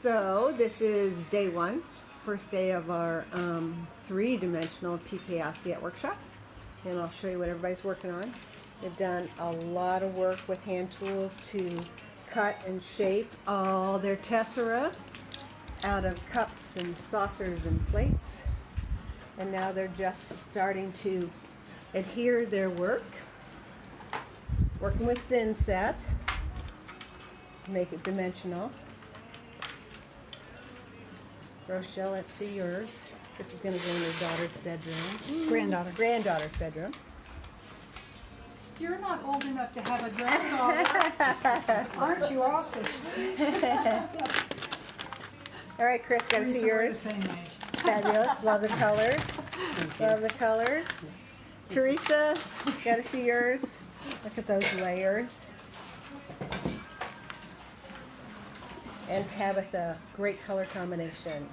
So this is day one, first day of our three-dimensional Pique Assiette workshop, and I'll show you what everybody's working on. They've done a lot of work with hand tools to cut and shape all their tessera out of cups and saucers and plates, and now they're just starting to adhere their work, working with thin set, make it dimensional. Rochelle, let's see yours. This is going to go in your daughter's bedroom. Granddaughter's bedroom. You're not old enough to have a granddaughter. Aren't you also sweet? All right, Chris, got to see yours. Same age. Fabulous. Love the colors. Love the colors. Teresa, got to see yours. Look at those layers. And Tabitha, great color combination.